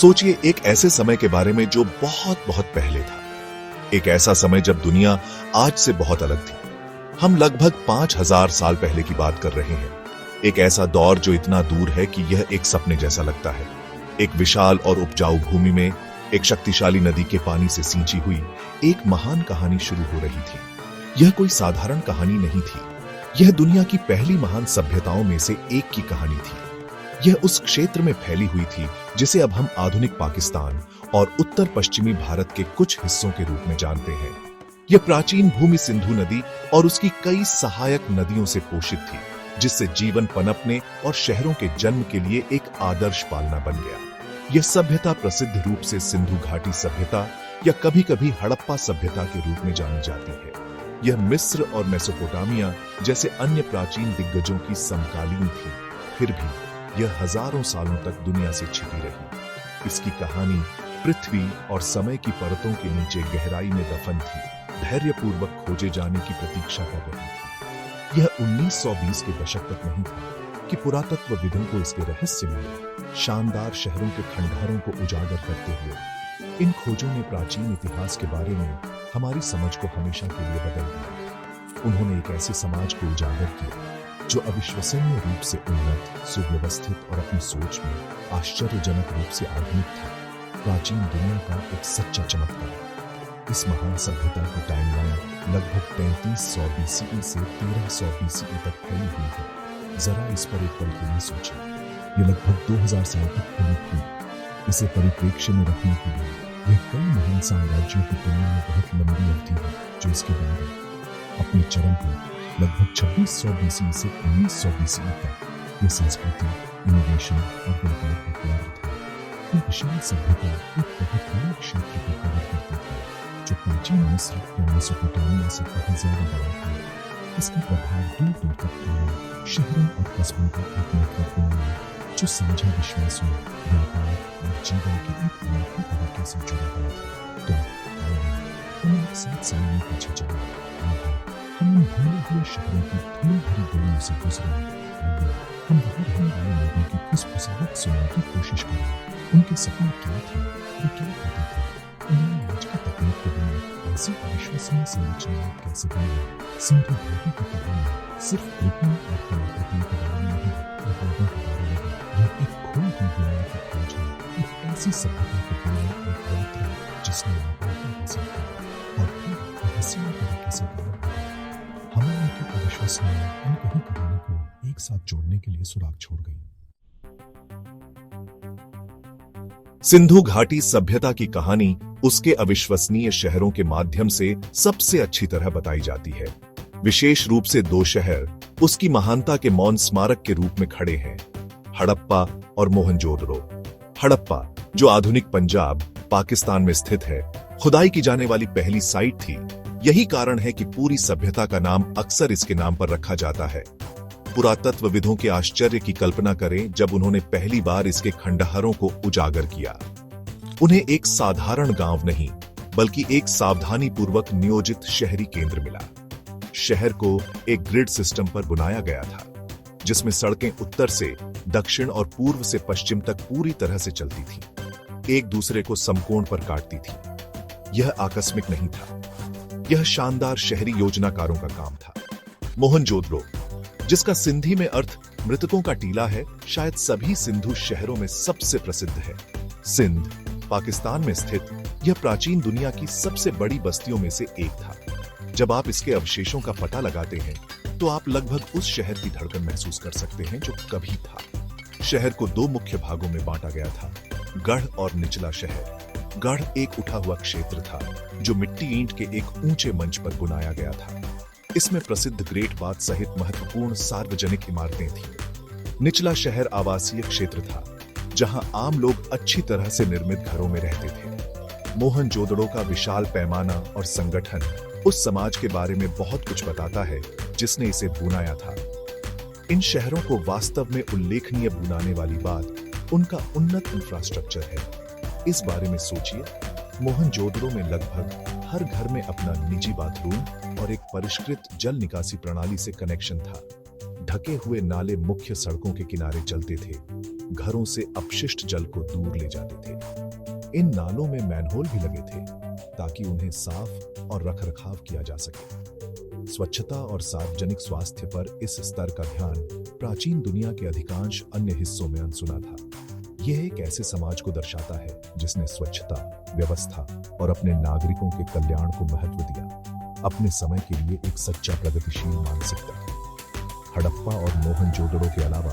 सोचिए एक ऐसे समय के बारे में जो बहुत बहुत पहले था। एक ऐसा समय जब दुनिया आज से बहुत अलग थी। हम लगभग 5000 साल पहले की बात कर रहे हैं। एक ऐसा दौर जो इतना दूर है कि यह एक सपने जैसा लगता है। एक विशाल और उपजाऊ भूमि में एक शक्तिशाली नदी के पानी से सींची हुई एक महान कहानी शुरू हो रही थी। यह कोई साधारण कहानी नहीं थी। यह दुनिया की पहली महान सभ्यताओं में से एक की कहानी थी। यह उस क्षेत्र में फैली हुई थी जिसे अब हम आधुनिक पाकिस्तान और उत्तर पश्चिमी भारत के कुछ हिस्सों के रूप में जानते हैं। यह प्राचीन भूमि सिंधु नदी और उसकी कई सहायक नदियों से पोषित थी, जिससे जीवन पनपने और शहरों के जन्म के लिए एक आदर्श पालना बन गया। यह सभ्यता प्रसिद्ध रूप से सिंधु घाटी सभ्यता या कभी-कभी हड़प्पा सभ्यता के रूप में जानी जाती है। यह मिस्र और मेसोपोटामिया जैसे अन्य प्राचीन दिग्गजों की समकालीन थी, फिर भी यह हजारों सालों तक दुनिया से छिपी रही। इसकी कहानी पृथ्वी और समय की परतों के नीचे गहराई में दफन थी, धैर्यपूर्वक खोजे जाने की प्रतीक्षा कर रही थी। यह 1920 के दशक तक नहीं था कि पुरातत्वविदों को इसके रहस्य मिले। शानदार शहरों के खंडहरों को उजागर करते हुए इन खोजों ने प्राचीन इतिहास के बारे में हमारी समझ को हमेशा के लिए बदल दिया। उन्होंने एक ऐसे समाज को उजागर किया जो अविश्वसनीय रूप से उन्नत, सुव्यवस्थित और अपनी सोच में आश्चर्यजनक रूप से आधुनिक था। प्राचीन दुनिया का एक सच्चा चमत्कार। इस महान सभ्यता की टाइमलाइन लगभग 3300 BCE से 1300 BCE तक फैली हुई है। जरा इस पर एक पल के लिए सोचें। ये लगभग 2000 साल तक फैली हुई। इसे परिप्रेक्ष्य में रखने के लिए यह कई महान साम्राज्यों की तुलना में बहुत लंबी अवधि है जो इसके बाद है। अपने चरम पर लगभग 2600 BCE से 1900 BCE तक यह संस्कृति, इनोवेशन और व्यापार का केंद्र था। यह विशाल सभ्यता एक बहुत बड़े क्षेत्र को कवर करती थी जो प्राचीन मिस्र या मेसोपोटामिया से बहुत ज्यादा बड़ा था। इसका प्रभाव दूर दूर तक फैला। शहरों और कस्बों का एक नेटवर्क बनाया जो साझा विश्वासों, व्यापार और जीवन के एक अनोखे तरीके से जुड़ा हुआ था। तो हम एक साथ सामने पीछे चले। हम इन भूले हुए शहरों की धूल भरी गलियों से गुजरे। हम वहाँ रहने वाले लोगों की फुसफुसाहट सुनने की कोशिश करें। उनके सपने क्या थे, वे क्या कहते थे, उन्होंने आज की तकनीक के बिना ऐसी अविश्वसनीय संरचनाएं कैसे बनाई। सिंधु घाटी की कहानी सिर्फ पृथ्वी और कलाकृतियों के बारे में नहीं, लोगों के बारे में है। यह एक खोई हुई दुनिया की खोज है, एक ऐसी सभ्यता के दुनिया एक यात्रा जिसने आबादी हासिल की और फिर रहस्यमय तरीके से गायब हो गई। हमारे की अविश्वसनीय अनकही कहानी को एक साथ जोड़ने के लिए सुराग छोड़ गई। सिंधु घाटी सभ्यता की कहानी उसके अविश्वसनीय शहरों के माध्यम से सबसे अच्छी तरह बताई जाती है। विशेष रूप से दो शहर उसकी महानता के मौन स्मारक के रूप में खड़े हैं, हड़प्पा और मोहनजोदड़ो। हड़प्पा, जो आधुनिक पंजाब, पाकिस्तान में स्थित है, खुदाई की जाने वाली पहली साइट थी। यही कारण है कि पूरी सभ्यता का नाम अक्सर इसके नाम पर रखा जाता है। पुरातत्वविदों के आश्चर्य की कल्पना करें जब उन्होंने पहली बार इसके खंडहरों को उजागर किया। उन्हें एक साधारण गांव नहीं, बल्कि एक सावधानीपूर्वक नियोजित शहरी केंद्र मिला। शहर को एक ग्रिड सिस्टम पर बुनाया गया था, जिसमें सड़कें उत्तर से दक्षिण और पूर्व से पश्चिम तक पूरी तरह से चलती थी, एक दूसरे को समकोण पर काटती थी। यह आकस्मिक नहीं था, यह शानदार शहरी योजनाकारों का काम था। मोहनजोदड़ो, जिसका सिंधी में अर्थ मृतकों का टीला है, शायद सभी सिंधु शहरों में सबसे प्रसिद्ध है। सिंध, पाकिस्तान में स्थित यह प्राचीन दुनिया की सबसे बड़ी बस्तियों में से एक था। जब आप इसके अवशेषों का पता लगाते हैं तो आप लगभग उस शहर की धड़कन महसूस कर सकते हैं जो कभी था। शहर को दो मुख्य भागों में बांटा गया था, गढ़ और निचला शहर। गढ़ एक उठा हुआ क्षेत्र था जो मिट्टी ईंट के एक ऊंचे मंच पर बुनाया गया था। इसमें प्रसिद्ध ग्रेट बाथ सहित महत्वपूर्ण सार्वजनिक इमारतें थीं। निचला शहर आवासीय क्षेत्र था, जहां आम लोग अच्छी तरह से निर्मित घरों में रहते थे। मोहनजोदड़ो का विशाल पैमाना और संगठन उस समाज के बारे में बहुत कुछ बताता है जिसने इसे बुनाया था। इन शहरों को वास्तव में उल्लेखनीय बनाने वाली बात उनका उन्नत इंफ्रास्ट्रक्चर है। इस बारे में सोचिए, मोहनजोदड़ो में लगभग हर घर में अपना निजी बाथरूम और एक परिष्कृत जल निकासी प्रणाली से कनेक्शन था। ढके हुए नाले मुख्य सड़कों के किनारे चलते थे। घरों से अपशिष्ट जल को दूर ले जाते थे। इन नालों में मैनहोल भी लगे थे ताकि उन्हें साफ और रखरखाव किया जा सके। स्वच्छता और सार्वजनिक स्वास्थ्य पर इस स्तर का ध्यान प्राचीन दुनिया के अधिकांश अन्य हिस्सों में अनसुना था। यह एक ऐसे समाज को दर्शाता है जिसने स्वच्छता, व्यवस्था और अपने नागरिकों के कल्याण को महत्व दिया। अपने समय के लिए एक सच्चा प्रगतिशील मानसिकता। हड़प्पा और मोहनजोदड़ो के अलावा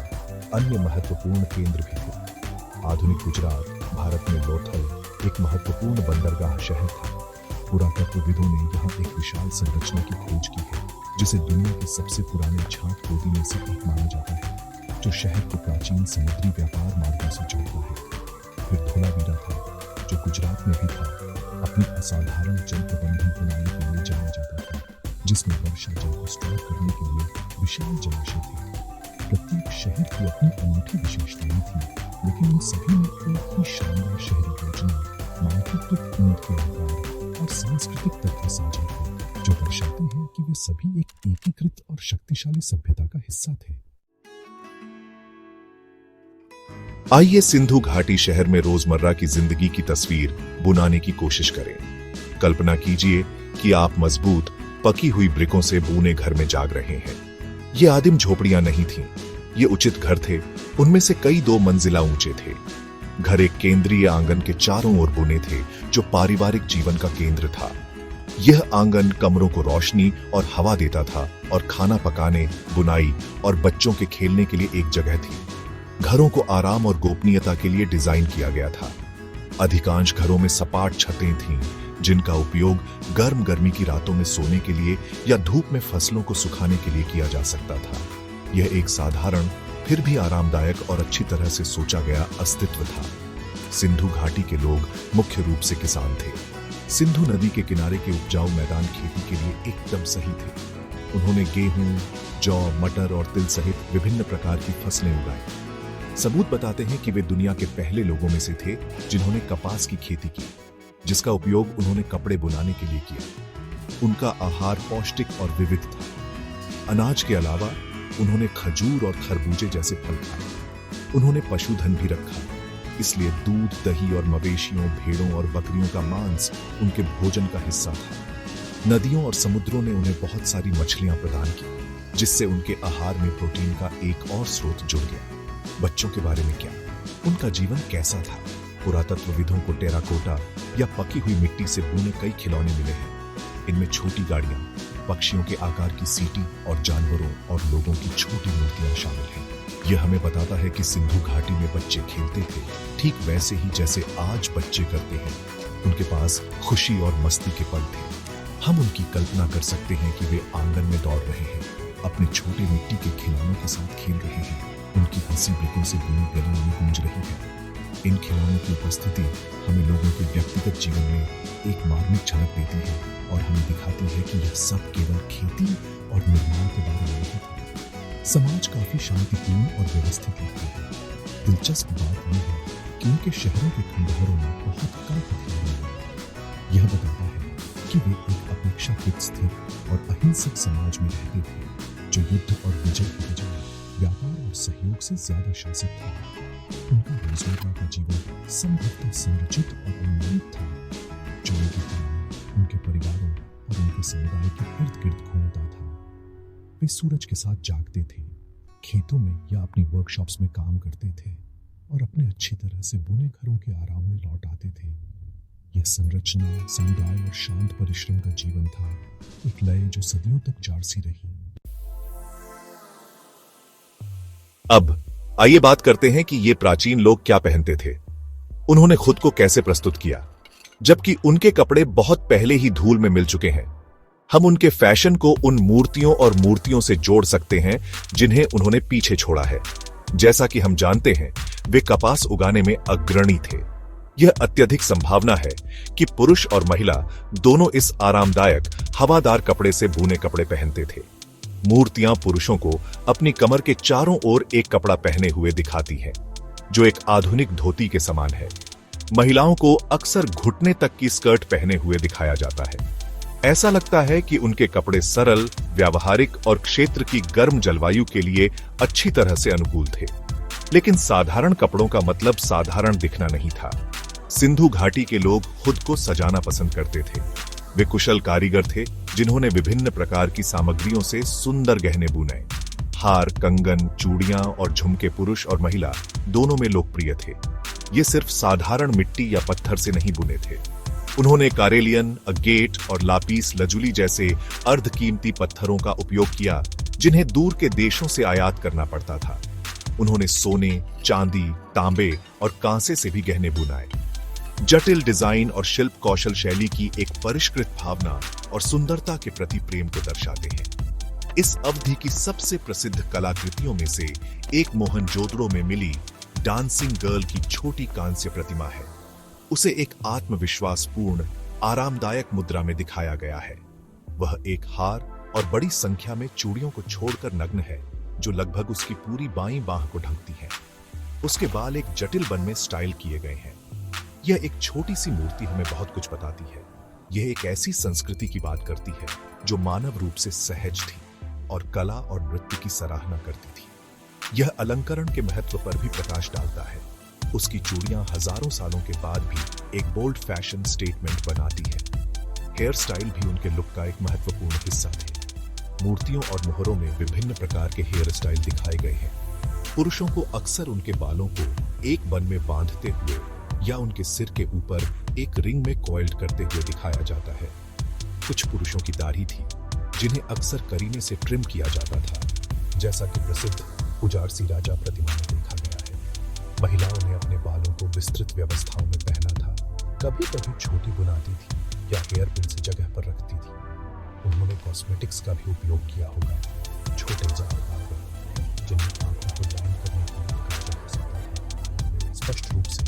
अन्य महत्वपूर्ण केंद्र भी थे। आधुनिक गुजरात, भारत में लोथल एक महत्वपूर्ण बंदरगाह शहर था। पुरातत्वविदों ने यहाँ एक विशाल संरचना की खोज की है, जिसे दुनिया के सबसे पुराने झांक गोदी में से एक माना जाता है, जो शहर को प्राचीन समुद्री व्यापार मार्गों से जोड़ता है। फिर धोलावीरा था, जो गुजरात में भी था, अपनी असाधारण जल प्रबंधन प्रणाली के लिए जाना जाता था, जिसमें वर्षा जल को स्टोर करने के लिए विशाल जलाशय थे। प्रत्येक शहर की अपनी अनूठी विशेषताएं थी, लेकिन उन सभी में एक ही शानदार शहरी योजना, मानकीकृत ईंट के आकार और सांस्कृतिक तत्व साझा थे, जो दर्शाते हैं कि वे सभी एक एकीकृत और शक्तिशाली सभ्यता का हिस्सा थे। आइए सिंधु घाटी शहर में रोजमर्रा की जिंदगी की तस्वीर बुनाने की कोशिश करें। कल्पना कीजिए कि आप मजबूत, पकी हुई ब्रिकों से बुने घर में जाग रहे हैं। ये आदिम झोपड़ियां नहीं थीं, ये उचित घर थे। उनमें से कई 2 मंजिला ऊंचे थे। घर एक केंद्रीय आंगन के चारों ओर बुने थे, जो पारिवारिक जीवन का केंद्र था। यह आंगन कमरों को रोशनी और हवा देता था और खाना पकाने, बुनाई और बच्चों के खेलने के लिए एक जगह थी। घरों को आराम और गोपनीयता के लिए डिजाइन किया गया था। अधिकांश घरों में सपाट छतें थीं, जिनका उपयोग गर्मी की रातों में सोने के लिए या धूप में फसलों को सुखाने के लिए किया जा सकता था। यह एक साधारण फिर भी आरामदायक और अच्छी तरह से सोचा गया अस्तित्व था। सिंधु घाटी के लोग मुख्य रूप से किसान थे। सिंधु नदी के किनारे के उपजाऊ मैदान खेती के लिए एकदम सही थे। उन्होंने गेहूं, जौ, मटर और तिल सहित विभिन्न प्रकार की फसलें उगाई। सबूत बताते हैं कि वे दुनिया के पहले लोगों में से थे जिन्होंने कपास की खेती की, जिसका उपयोग उन्होंने कपड़े बुनाने के लिए किया। उनका आहार पौष्टिक और विविध था। अनाज के अलावा उन्होंने खजूर और खरबूजे जैसे फल खाए। उन्होंने पशुधन भी रखा, इसलिए दूध, दही और मवेशियों, भेड़ों और बकरियों का मांस उनके भोजन का हिस्सा था। नदियों और समुद्रों ने उन्हें बहुत सारी मछलियां प्रदान की, जिससे उनके आहार में प्रोटीन का एक और स्रोत जुड़ गया। बच्चों के बारे में क्या? उनका जीवन कैसा था? पुरातत्वविदों को टेराकोटा या पकी हुई मिट्टी से बुने कई खिलौने मिले हैं। इनमें छोटी गाड़ियां, पक्षियों के आकार की सीटी और जानवरों और लोगों की छोटी मूर्तियां शामिल हैं। यह हमें बताता है कि सिंधु घाटी में बच्चे खेलते थे, ठीक वैसे ही जैसे आज बच्चे करते हैं। उनके पास खुशी और मस्ती के पल थे। हम उनकी कल्पना कर सकते हैं कि वे आंगन में दौड़ रहे हैं, अपने छोटे मिट्टी के खिलौनों के साथ खेल रहे हैं। उनकी हंसी ब्रिकों से बुनी गलियों में गूंज रही है। इन खिलौनों की उपस्थिति हमें लोगों के व्यक्तिगत जीवन में एक मार्मिक झलक देती है और हमें दिखाती है कि यह सब केवल खेती और निर्माण के बारे में नहीं था। समाज काफी शांतिपूर्ण और व्यवस्थित लगता है। दिलचस्प बात यह है कि उनके शहरों के खंडहरों में बहुत कम हथियार हैं। यह बताता है कि वे एक अपेक्षाकृत स्थिर और अहिंसक समाज में रहते थे, जो युद्ध और विजय की बजाय व्यापार और सहयोग से ज्यादा शासित था। उनका रोजमर्रा का जीवन संभवतः संरचित और अनुमानित था, जो उनके तनाव, उनके परिवारों और उनके समुदाय के इर्द गिर्द घूमता था। वे सूरज के साथ जागते थे, खेतों में या अपनी वर्कशॉप्स में काम करते थे और अपने अच्छी तरह से बुने घरों के आराम में लौट आते थे। यह संरचना, समुदाय और शांत परिश्रम का जीवन था, एक लय जो सदियों तक जारसी रही। अब आइए बात करते हैं कि ये प्राचीन लोग क्या पहनते थे। उन्होंने खुद को कैसे प्रस्तुत किया, जबकि उनके कपड़े बहुत पहले ही धूल में मिल चुके हैं। हम उनके फैशन को उन मूर्तियों और मूर्तियों से जोड़ सकते हैं जिन्हें उन्होंने पीछे छोड़ा है। जैसा कि हम जानते हैं, वे कपास उगाने में अग्रणी थे। यह अत्यधिक संभावना है कि पुरुष और महिला दोनों इस आरामदायक, हवादार कपड़े से बुने कपड़े पहनते थे। मूर्तियां पुरुषों को अपनी कमर के चारों ओर एक कपड़ा पहने हुए दिखाती हैं, जो एक आधुनिक धोती के समान है। महिलाओं को अक्सर घुटने तक की स्कर्ट पहने हुए दिखाया जाता है। ऐसा लगता है कि उनके कपड़े सरल, व्यावहारिक और क्षेत्र की गर्म जलवायु के लिए अच्छी तरह से अनुकूल थे। लेकिन साधारण कपड़ों का मतलब साधारण दिखना नहीं था। सिंधु घाटी के लोग खुद को सजाना पसंद करते थे। वे कुशल कारीगर थे जिन्होंने विभिन्न प्रकार की सामग्रियों से सुंदर गहने बुने। हार, कंगन, चूड़ियां और झुमके पुरुष और महिला दोनों में लोकप्रिय थे। ये सिर्फ साधारण मिट्टी या पत्थर से नहीं बुने थे। उन्होंने कारेलियन, अगेट और लापीस लजुली जैसे अर्धकीमती पत्थरों का उपयोग किया जिन्हें दूर के देशों से आयात करना पड़ता था। उन्होंने सोने, चांदी, तांबे और कांसे से भी गहने बुनाए। जटिल डिजाइन और शिल्प कौशल शैली की एक परिष्कृत भावना और सुंदरता के प्रति प्रेम को दर्शाते हैं। इस अवधि की सबसे प्रसिद्ध कलाकृतियों में से एक मोहनजोदड़ो में मिली डांसिंग गर्ल की छोटी कांस्य प्रतिमा है। उसे एक आत्मविश्वासपूर्ण, आरामदायक मुद्रा में दिखाया गया है। वह एक हार और बड़ी संख्या में चूड़ियों को छोड़कर नग्न है, जो लगभग उसकी पूरी बाईं बांह को ढकती है। उसके बाल एक जटिल बन में स्टाइल किए गए हैं। यह एक छोटी सी मूर्ति हमें बहुत कुछ बताती है। यह एक ऐसी संस्कृति की बात करती है जो मानव रूप से सहज थी और कला और नृत्य की सराहना करती थी। यह अलंकरण के महत्व पर भी प्रकाश डालता है। उसकी चूड़ियां हजारों सालों के बाद भी एक बोल्ड फैशन स्टेटमेंट बनाती है। हेयर स्टाइल भी उनके लुक का एक महत्वपूर्ण हिस्सा थे। मूर्तियों और मोहरों में विभिन्न प्रकार के हेयर स्टाइल दिखाए गए हैं। पुरुषों को अक्सर उनके बालों को एक बन में बांधते हुए या उनके सिर के ऊपर एक रिंग में कॉइल्ड करते हुए दिखाया जाता है। कुछ पुरुषों की दाढ़ी थी जिन्हें अक्सर करीने से ट्रिम किया जाता था, जैसा कि प्रसिद्ध उजारसी राजा प्रतिमा में देखा गया है। महिलाओं ने अपने बालों को विस्तृत व्यवस्थाओं में पहना था, कभी कभी छोटी बुनाती थी या हेयर पिन से जगह पर रखती थी। उन्होंने कॉस्मेटिक्स का भी उपयोग किया होगा, छोटे जाल बाल जिन्हें आंखों को लाइन करने के लिए काटा जा सकता था। स्पष्ट रूप से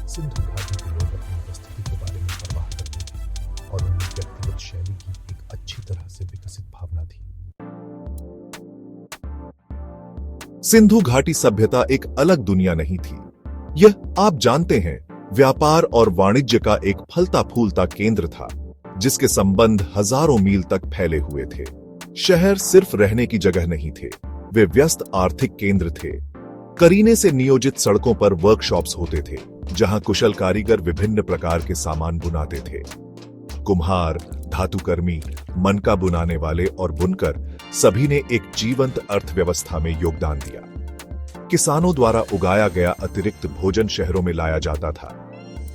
सिंधु घाटी के लोग अपनी उपस्थिति के बारे में परवाह करते थे और उनमें व्यक्तिगत शैली की एक अच्छी तरह से विकसित भावना थी। सिंधु घाटी सभ्यता एक अलग दुनिया नहीं थी। यह, आप जानते हैं, व्यापार और वाणिज्य का एक फलता फूलता केंद्र था जिसके संबंध हजारों मील तक फैले हुए थे। शहर सिर्फ रहने की जगह नहीं थे, वे व्यस्त आर्थिक केंद्र थे। करीने से नियोजित सड़कों पर वर्कशॉप्स होते थे जहां कुशल कारीगर विभिन्न प्रकार के सामान बुनाते थे। कुम्हार, धातुकर्मी, मनका बुनाने वाले और बुनकर सभी ने एक जीवंत अर्थव्यवस्था में योगदान दिया। किसानों द्वारा उगाया गया अतिरिक्त भोजन शहरों में लाया जाता था,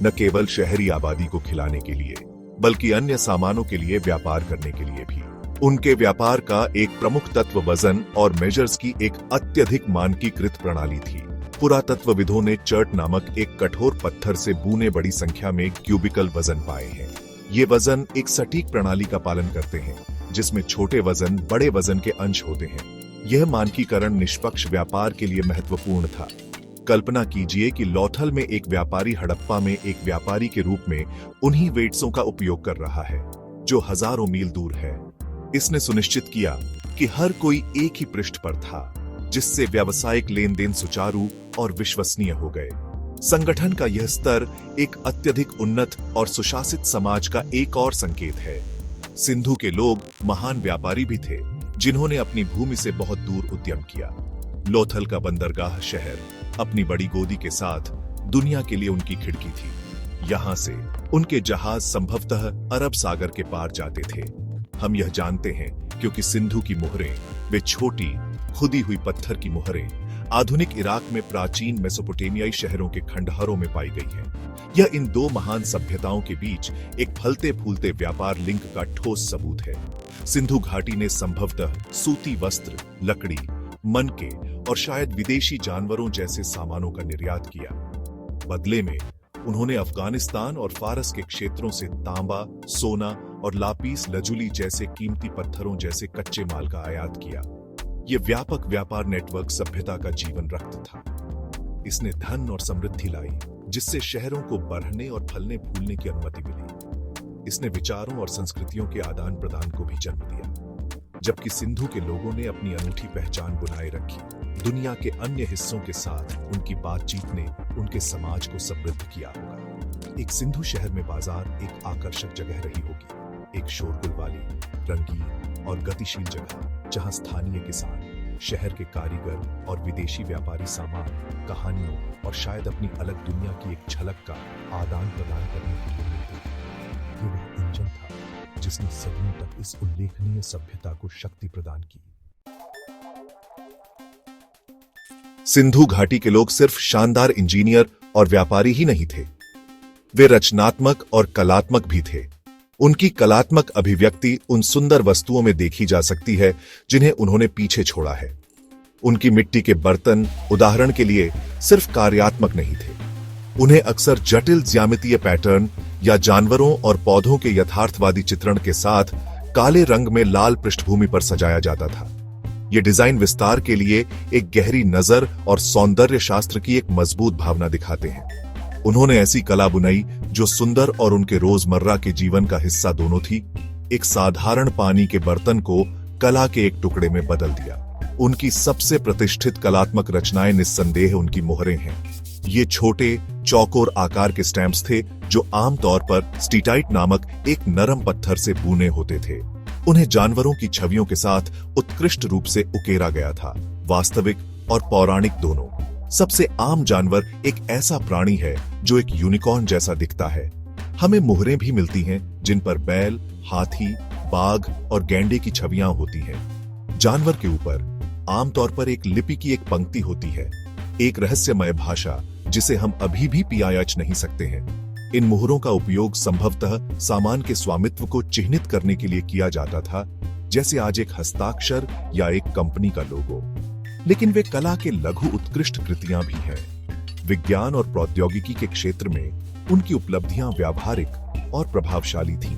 न केवल शहरी आबादी को खिलाने के लिए बल्कि अन्य सामानों के लिए व्यापार करने के लिए भी। उनके व्यापार का एक प्रमुख तत्व वजन और मेजर्स की एक अत्यधिक मानकीकृत प्रणाली थी। पुरातत्वविदों ने चर्ट नामक एक कठोर पत्थर से बुने बड़ी संख्या में क्यूबिकल वजन पाए हैं। ये वजन एक सटीक प्रणाली का पालन करते हैं जिसमें छोटे वजन बड़े वजन के अंश होते हैं। यह मानकीकरण निष्पक्ष व्यापार के लिए महत्वपूर्ण था। कल्पना कीजिए कि लौथल में एक व्यापारी हड़प्पा में एक व्यापारी के रूप में उन्हीं वेट्सों का उपयोग कर रहा है जो हजारों मील दूर है। इसने सुनिश्चित किया कि हर कोई एक ही पृष्ठ पर था, जिससे व्यावसायिक लेन देन सुचारू और विश्वसनीय हो गए। संगठन का यह स्तर एक अत्यधिक उन्नत और सुशासित समाज का एक और संकेत है। सिंधु के लोग महान व्यापारी भी थे जिन्होंने अपनी भूमि से बहुत दूर उद्यम किया। लोथल का बंदरगाह शहर अपनी बड़ी गोदी के साथ दुनिया के लिए उनकी खिड़की थी। यहां से उनके जहाज संभवतः अरब सागर के पार जाते थे। हम यह जानते हैं क्योंकि सिंधु की मोहरें, वे छोटी खुदी हुई पत्थर की मोहरें, आधुनिक इराक में प्राचीन मेसोपोटामियाई शहरों के खंडहरों में पाई गई है। यह इन दो महान सभ्यताओं के बीच एक फलते फूलते व्यापार लिंक का ठोस सबूत है। सिंधु घाटी ने संभवतः सूती वस्त्र, लकड़ी, मनके और शायद विदेशी जानवरों जैसे सामानों का निर्यात किया। बदले में उन्होंने अफगानिस्तान और फारस के क्षेत्रों से तांबा, सोना और लापीस लजुली जैसे कीमती पत्थरों जैसे कच्चे माल का आयात किया। यह व्यापक व्यापार नेटवर्क सभ्यता का जीवन रक्त था। इसने धन और समृद्धि लाई, जिससे शहरों को बढ़ने और फलने फूलने की अनुमति मिली। इसने विचारों और संस्कृतियों के आदान प्रदान को भी जन्म दिया। जबकि सिंधु के लोगों ने अपनी अनूठी पहचान बनाए रखी, दुनिया के अन्य हिस्सों के साथ उनकी बातचीत ने उनके समाज को समृद्ध किया होगा। एक सिंधु शहर में बाजार एक आकर्षक जगह रही होगी, एक शोरगुल वाली, रंगीन और गतिशील जगह जहां स्थानीय किसान शहर के कारीगर और विदेशी व्यापारी सामान, कहानियों और शायद अपनी अलग दुनिया की एक झलक का आदान प्रदान करने के लिए मिलते थे। ये वह इंजन था जिसने सदियों तक इस उल्लेखनीय सभ्यता को शक्ति प्रदान की। सिंधु घाटी के लोग सिर्फ शानदार इंजीनियर और व्यापारी ही नहीं थे, वे रचनात्मक और कलात्मक भी थे। उनकी कलात्मक अभिव्यक्ति उन सुंदर वस्तुओं में देखी जा सकती है जिन्हें उन्होंने पीछे छोड़ा है। उनकी मिट्टी के बर्तन उदाहरण के लिए सिर्फ कार्यात्मक नहीं थे, उन्हें अक्सर जटिल ज्यामितीय पैटर्न या जानवरों और पौधों के यथार्थवादी चित्रण के साथ काले रंग में लाल पृष्ठभूमि पर सजाया जाता था। ये डिजाइन विस्तार के लिए एक गहरी नजर और सौंदर्य शास्त्र की एक मजबूत भावना दिखाते हैं। उन्होंने ऐसी कला बुनाई जो सुंदर और उनके रोजमर्रा के जीवन का हिस्सा दोनों थी। एक साधारण पानी के बर्तन को कला के एक टुकड़े में बदल दिया। उनकी सबसे प्रतिष्ठित कलात्मक रचनाएं निस्संदेह उनकी मोहरें हैं। ये छोटे चौकोर आकार के स्टैम्प्स थे जो आमतौर पर स्टीटाइट नामक एक नरम पत्थर से बुने होते थे। उन्हें जानवरों की छवियों के साथ उत्कृष्ट रूप से उकेरा गया था, वास्तविक और पौराणिक दोनों। सबसे आम जानवर एक ऐसा प्राणी है जो एक यूनिकॉर्न जैसा दिखता है। हमें मोहरें भी मिलती हैं जिन पर बैल, हाथी, बाघ और गैंडे की छवियां होती हैं। जानवर के ऊपर आमतौर पर एक लिपि की एक पंक्ति होती है, एक रहस्यमय भाषा जिसे हम अभी भी पियाच नहीं सकते हैं। इन मोहरों का उपयोग संभवतः सामान के स्वामित्व को चिह्नित करने के लिए किया जाता था, जैसे आज एक हस्ताक्षर या एक कंपनी का लोगो। लेकिन वे कला के लघु उत्कृष्ट कृतियां भी हैं। विज्ञान और प्रौद्योगिकी के क्षेत्र में उनकी उपलब्धियां व्यावहारिक और प्रभावशाली थीं।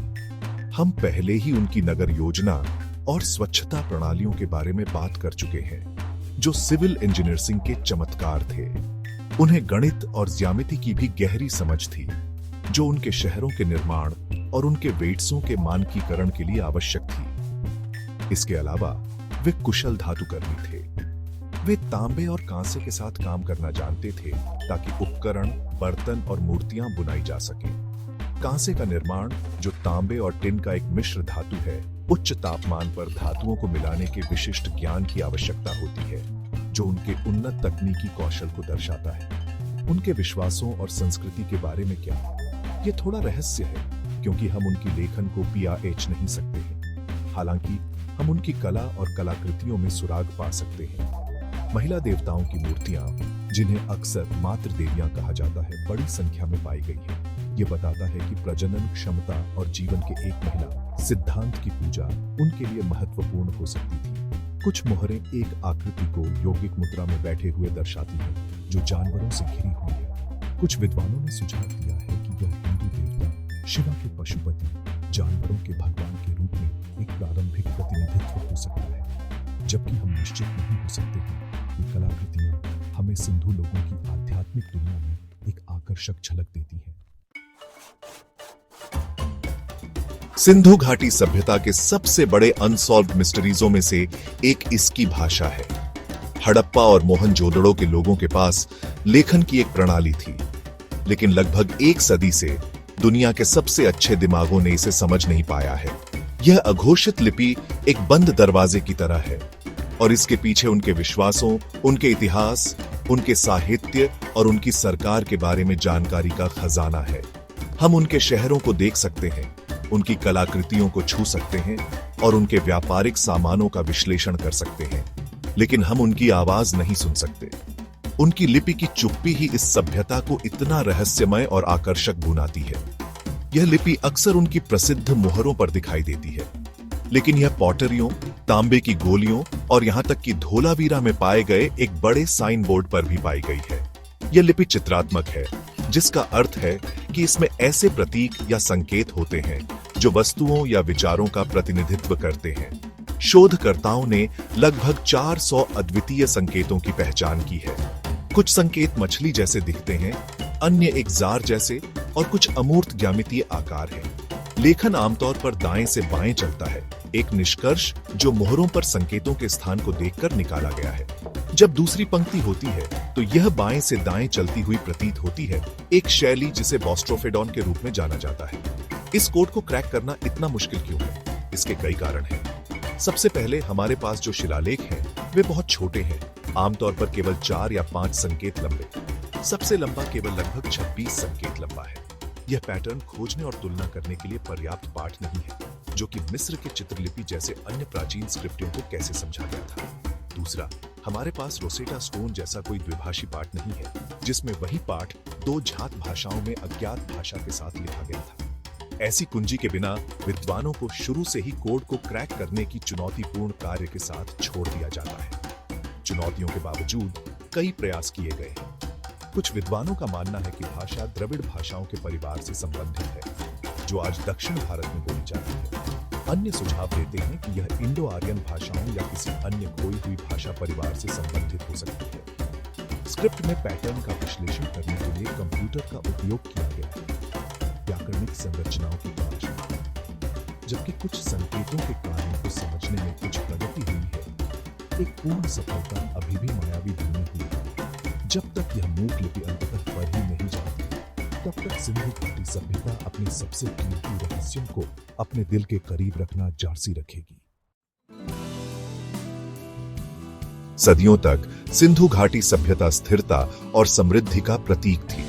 हम पहले ही उनकी नगर योजना और स्वच्छता प्रणालियों के बारे में बात कर चुके हैं, जो सिविल इंजीनियरिंग के चमत्कार थे। उन्हें गणित और ज्यामिति की भी गहरी समझ थी, जो उनके शहरों के निर्माण और उनके वेट्सों के मानकीकरण के लिए आवश्यक थी। इसके अलावा वे कुशल धातुकर्मी थे। वे तांबे और कांसे के साथ काम करना जानते थे ताकि उपकरण, बर्तन और मूर्तियां बुनाई जा सके। कांसे का निर्माण, जो तांबे और टिन का एक मिश्र धातु है, उच्च तापमान पर धातुओं को मिलाने के विशिष्ट ज्ञान की आवश्यकता होती है, जो उनके उन्नत तकनीकी कौशल को दर्शाता है। उनके विश्वासों और संस्कृति के बारे में क्या, ये थोड़ा रहस्य है, क्योंकि हम उनकी लेखन को पियाच नहीं सकते हैं। हालांकि हम उनकी कला और कलाकृतियों में सुराग पा सकते हैं। महिला देवताओं की मूर्तियां, जिन्हें अक्सर मातृ देवियां कहा जाता है, बड़ी संख्या में पाई गई है। ये बताता है कि प्रजनन क्षमता और जीवन के एक महिला सिद्धांत की पूजा उनके लिए महत्वपूर्ण हो सकती थी। कुछ मोहरें एक आकृति को यौगिक मुद्रा में बैठे हुए दर्शाती हैं, जो जानवरों से घिरी हुई है। कुछ विद्वानों ने सुझाव दिया है कि यह हिंदू देवता शिवा के पशुपति, जानवरों के भगवान के रूप में एक प्रारंभिक प्रतिनिधित्व हो सकता है। जबकि हम निश्चित नहीं हो सकते हैं, ये कलाकृतियां हमें सिंधु लोगों की आध्यात्मिक दुनिया में एक आकर्षक झलक देती हैं। सिंधु घाटी सभ्यता के सबसे बड़े अनसॉल्व्ड मिस्टरीजों में से एक इसकी भाषा है। हड़प्पा और मोहनजोदड़ो के लोगों के पास लेखन की एक प्रणाली थी, लेकिन लगभग एक सदी से दुनिया के सबसे अच्छे दिमागों ने इसे समझ नहीं पाया है। यह अघोषित लिपि एक बंद दरवाजे की तरह है, और इसके पीछे उनके विश्वासों, उनके इतिहास, उनके साहित्य और उनकी सरकार के बारे में जानकारी का खजाना है। हम उनके शहरों को देख सकते हैं, उनकी कलाकृतियों को छू सकते हैं और उनके व्यापारिक सामानों का विश्लेषण कर सकते हैं, लेकिन हम उनकी आवाज नहीं सुन सकते। उनकी लिपि की चुप्पी ही इस सभ्यता को इतना रहस्यमय और आकर्षक बनाती है। यह लिपि अक्सर उनकी प्रसिद्ध मोहरों पर दिखाई देती है, लेकिन यह पॉटरियों, तांबे की गोलियों और यहां तक कि धोलावीरा में पाए गए एक बड़े साइन बोर्ड पर भी पाई गई है। यह लिपि चित्रात्मक है, जिसका अर्थ है कि इसमें ऐसे प्रतीक या संकेत होते हैं जो वस्तुओं या विचारों का प्रतिनिधित्व करते हैं। शोधकर्ताओं ने लगभग 400 अद्वितीय संकेतों की पहचान की है। कुछ संकेत मछली जैसे दिखते हैं, अन्य एक जार जैसे, और कुछ अमूर्त ज्यामितीय आकार हैं। लेखन आमतौर पर दाएं से बाएं चलता है, एक निष्कर्ष जो मोहरों पर संकेतों के स्थान को देखकर निकाला गया है। जब दूसरी पंक्ति होती है तो यह बाएं से दाएं चलती हुई प्रतीत होती है, एक शैली जिसे बॉस्ट्रोफेडॉन के रूप में जाना जाता है। इस कोड को क्रैक करना इतना मुश्किल क्यों है? इसके कई कारण हैं। सबसे पहले हमारे पास जो शिलालेख हैं वे बहुत छोटे हैं, आमतौर पर केवल 4 या 5 संकेत लंबे। सबसे लंबा केवल लगभग 26 संकेत लंबा है। यह पैटर्न खोजने और तुलना करने के लिए पर्याप्त पाठ नहीं है, जो कि मिस्र के चित्रलिपि जैसे अन्य प्राचीन स्क्रिप्टों को कैसे समझा गया था। दूसरा, हमारे पास रोसेटा स्टोन जैसा कोई द्विभाषी पाठ नहीं है, जिसमें वही पाठ 2 जात भाषाओं में अज्ञात भाषा के साथ लिखा गया था। ऐसी कुंजी के बिना विद्वानों को शुरू से ही कोड को क्रैक करने की चुनौतीपूर्ण कार्य के साथ छोड़ दिया जाता है। चुनौतियों के बावजूद कई प्रयास किए गए हैं। कुछ विद्वानों का मानना है कि भाषा द्रविड़ भाषाओं के परिवार से संबंधित है, जो आज दक्षिण भारत में बोली जाती है। अन्य सुझाव देते हैं कि यह इंडो आर्यन भाषाओं या किसी अन्य खोई हुई भाषा परिवार से संबंधित हो सकती है। स्क्रिप्ट में पैटर्न का विश्लेषण करने के लिए कंप्यूटर का उपयोग किया गया है, व्याकरणिक संरचनाओं की जांच, जबकि कुछ संकेतों के कार्यों को समझने में कुछ प्रगति हुई है। एक पूर्ण सफलता अभी भी मायावी बनी हुई है। जब तक यह मूक लिपि अंततः पढ़ी नहीं जाती, तब तक सिंधु घाटी सभ्यता अपने सबसे कीमती रहस्यों को अपने दिल के करीब रखना जारी रखेगी। सदियों तक सिंधु घाटी सभ्यता स्थिरता और समृद्धि का प्रतीक थी।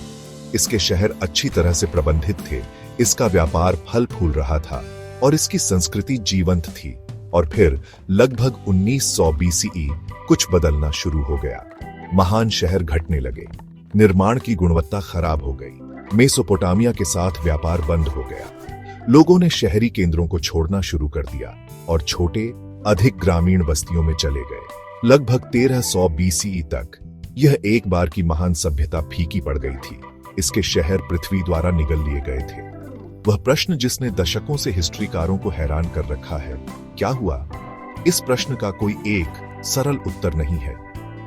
इसके शहर अच्छी तरह से प्रबंधित थे, इसका व्यापार फल फूल रहा था और इसकी संस्कृति जीवंत थी। और फिर लगभग 1900 बीसीई कुछ बदलना शुरू हो गया। महान शहर घटने लगे, निर्माण की गुणवत्ता खराब हो गई, मेसोपोटामिया के साथ व्यापार बंद हो गया। लोगों ने शहरी केंद्रों को छोड़ना शुरू कर दिया और छोटे, अधिक ग्रामीण बस्तियों में चले गए। लगभग 1300 बीसीई तक यह एक बार की महान सभ्यता फीकी पड़ गई थी। इसके शहर पृथ्वी द्वारा निगल लिए गए थे। वह प्रश्न जिसने दशकों से हिस्ट्रीकारों को हैरान कर रखा है, क्या हुआ? इस प्रश्न का कोई एक सरल उत्तर नहीं है।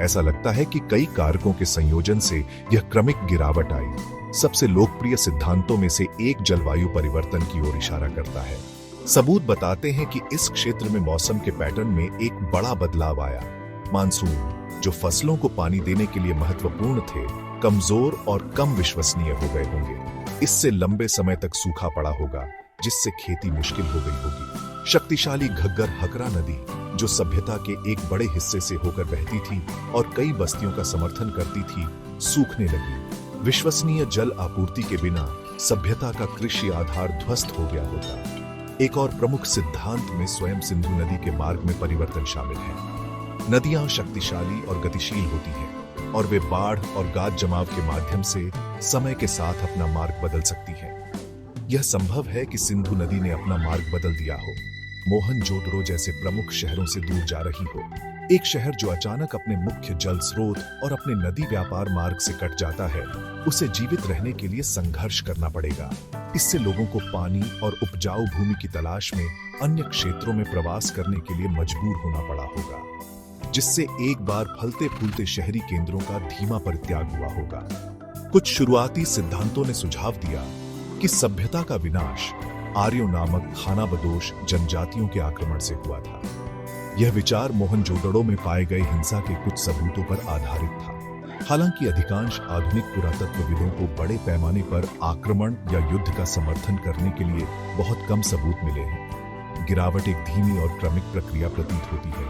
ऐसा लगता है कि कई कारकों के संयोजन से यह क्रमिक गिरावट आई। सबसे लोकप्रिय सिद्धांतों में से एक जलवायु परिवर्तन की ओर इशारा करता है। सबूत बताते हैं कि इस क्षेत्र में मौसम के पैटर्न में एक बड़ा बदलाव आया। मानसून, जो फसलों को पानी देने के लिए महत्वपूर्ण थे, कमजोर और कम विश्वसनीय हो गए होंगे। इससे लंबे समय तक सूखा पड़ा होगा, जिससे खेती मुश्किल हो गई होगी। शक्तिशाली घग्गर हकरा नदी, जो सभ्यता के एक बड़े हिस्से से होकर बहती थी और कई बस्तियों का समर्थन करती थी, सूखने लगी। विश्वसनीय जल आपूर्ति के बिना सभ्यता का कृषि आधार ध्वस्त हो गया होता। एक और प्रमुख सिद्धांत में स्वयं सिंधु नदी के मार्ग में परिवर्तन शामिल है। नदियां शक्तिशाली और गतिशील होती हैं और वे बाढ़ और गाद जमाव के माध्यम से समय के साथ अपना मार्ग बदल सकती हैं। यह संभव है कि सिंधु नदी ने अपना मार्ग बदल दिया हो, मोहनजोदड़ो जैसे प्रमुख शहरों से दूर जा रही हो। एक शहर जो अचानक अपने मुख्य जल स्रोत और अपने नदी व्यापार मार्ग से कट जाता है, उसे जीवित रहने के लिए संघर्ष करना पड़ेगा। इससे लोगों को पानी और उपजाऊ भूमि की तलाश में अन्य क्षेत्रों में प्रवास करने के लिए मजबूर होना पड़ा होगा, जिससे एक बार फलते फूलते शहरी केंद्रों का धीमा परित्याग हुआ होगा। कुछ शुरुआती सिद्धांतों ने सुझाव दिया कि सभ्यता का विनाश आर्यों नामक खानाबदोश जनजातियों के आक्रमण से हुआ था। यह विचार मोहनजोदड़ो में पाए गए हिंसा के कुछ सबूतों पर आधारित था। हालांकि अधिकांश आधुनिक पुरातत्वविदों को बड़े पैमाने पर आक्रमण या युद्ध का समर्थन करने के लिए बहुत कम सबूत मिले हैं। गिरावट एक धीमी और क्रमिक प्रक्रिया प्रतीत होती है,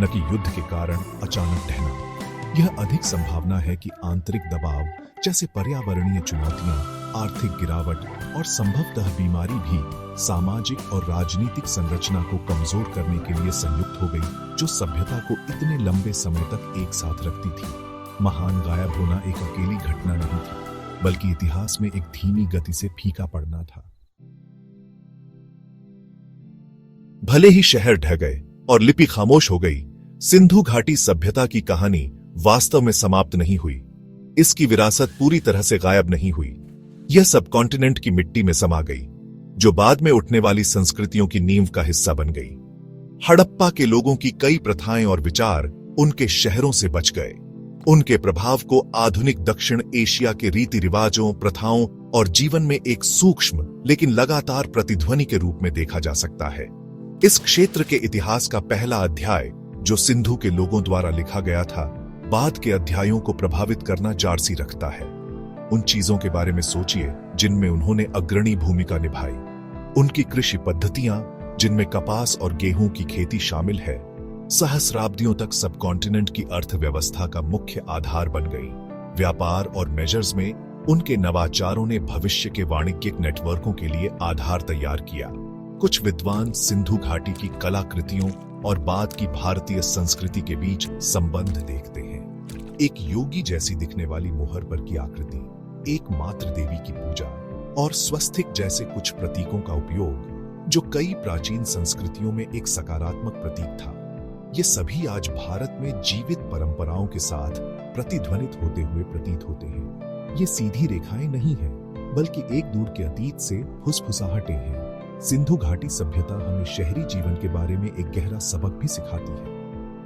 न कि युद्ध के कारण अचानक ढहना। यह अधिक संभावना है कि आंतरिक दबाव जैसे पर्यावरणीय चुनौतियां, आर्थिक गिरावट और संभवतः बीमारी भी सामाजिक और राजनीतिक संरचना को कमजोर करने के लिए संयुक्त हो गई, जो सभ्यता को इतने लंबे समय तक एक साथ रखती थी। महान गायब होना एक अकेली घटना नहीं थी, बल्कि इतिहास में एक धीमी गति से फीका पड़ना था। भले ही शहर ढह गए और लिपि खामोश हो गई, सिंधु घाटी सभ्यता की कहानी वास्तव में समाप्त नहीं हुई। इसकी विरासत पूरी तरह से गायब नहीं हुई। यह सब कॉन्टिनेंट की मिट्टी में समा गई, जो बाद में उठने वाली संस्कृतियों की नींव का हिस्सा बन गई। हड़प्पा के लोगों की कई प्रथाएं और विचार उनके शहरों से बच गए। उनके प्रभाव को आधुनिक दक्षिण एशिया के रीति रिवाजों, प्रथाओं और जीवन में एक सूक्ष्म लेकिन लगातार प्रतिध्वनि के रूप में देखा जा सकता है। इस क्षेत्र के इतिहास का पहला अध्याय, जो सिंधु के लोगों द्वारा लिखा गया था, बाद के अध्यायों को प्रभावित करना जारी रखता है। उन चीजों के बारे में सोचिए जिनमें उन्होंने अग्रणी भूमिका निभाई। उनकी कृषि पद्धतियां, जिनमें कपास और गेहूं की खेती शामिल है, सहस्राब्दियों तक सबकॉन्टिनेंट की अर्थव्यवस्था का मुख्य आधार बन गई। व्यापार और मेजर्स में उनके नवाचारों ने भविष्य के वाणिज्यिक नेटवर्कों के लिए आधार तैयार किया। कुछ विद्वान सिंधु घाटी की कलाकृतियों और बाद की भारतीय संस्कृति के बीच संबंध देखते हैं। एक योगी जैसी दिखने वाली मोहर पर की आकृति, एक मातृ देवी की पूजा और स्वस्तिक जैसे कुछ प्रतीकों का उपयोग, जो कई प्राचीन संस्कृतियों में एक सकारात्मक प्रतीक था, ये सभी आज भारत में जीवित परंपराओं के साथ प्रतिध्वनित होते हुए प्रतीत होते हैं। ये सीधी रेखाएं नहीं हैं, बल्कि एक दूर के अतीत से फुसफुसाहटें हैं। सिंधु घाटी सभ्यता हमें शहरी जीवन के बारे में एक गहरा सबक भी सिखाती है।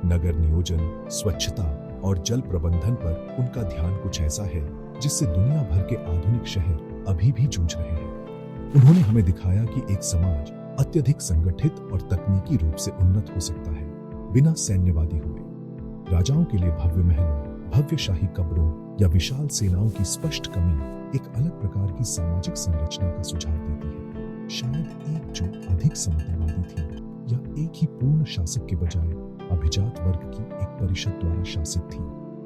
नगर नियोजन, स्वच्छता और जल प्रबंधन पर उनका ध्यान कुछ ऐसा है जिससे दुनिया भर के आधुनिक शहर अभी भी जूझ रहे हैं। उन्होंने हमें दिखाया कि एक समाज अत्यधिक संगठित और तकनीकी रूप से उन्नत हो सकता है, बिना सैन्यवादी हुए। राजाओं के लिए भव्य महलों, भव्य शाही कब्रों या विशाल सेनाओं की स्पष्ट कमी एक अलग प्रकार की सामाजिक संरचना का सुझाव देती है। शायद एक जो अधिक समतावादी थी, या एक ही पूर्ण शासक के बजाय अभिजात वर्ग की एक परिषद द्वारा शासित थी।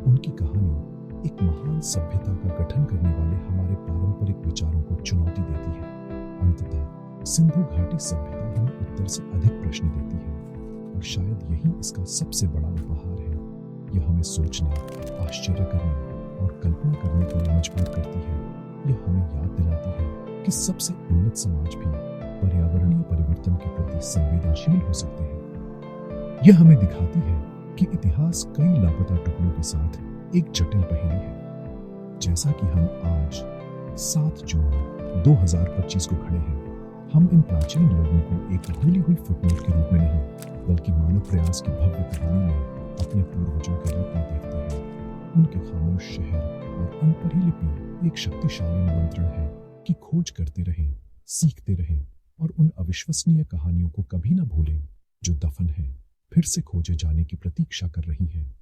उनकी कहानी एक महान सभ्यता का गठन करने वाले हमारे पारंपरिक विचारों को चुनौती देती है। अंततः सिंधु घाटी सभ्यता हमें उत्तर से अधिक प्रश्न देती है, और शायद यही इसका सबसे बड़ा उपहार है। यह हमें सोचने, आश्चर्य करने और कल्पना करने के लिए मजबूर करती है। यह हमें याद दिलाती है कि सबसे उन्नत समाज भी पर्यावरणीय परिवर्तन के प्रति संवेदनशील हो सकते हैं। यह हमें दिखाती है कि इतिहास कई लापता टुकड़ों के साथ एक जटिल पहेली है। जैसा कि हम आज 7 जून 2025 को खड़े हैं, हम इन प्राचीन लोगों को एक भूली हुई फुटनोट के रूप में नहीं, बल्कि मानव प्रयास की भव्य कहानी में अपने पूर्वजों के रूप में देखते हैं। उनके खामोश शहर और अनपढ़ी लिपि एक शक्तिशाली निमंत्रण है कि खोज करते रहें, सीखते रहें और उन अविश्वसनीय कहानियों को कभी न भूलें जो दफन है, फिर से खोजे जाने की प्रतीक्षा कर रही हैं।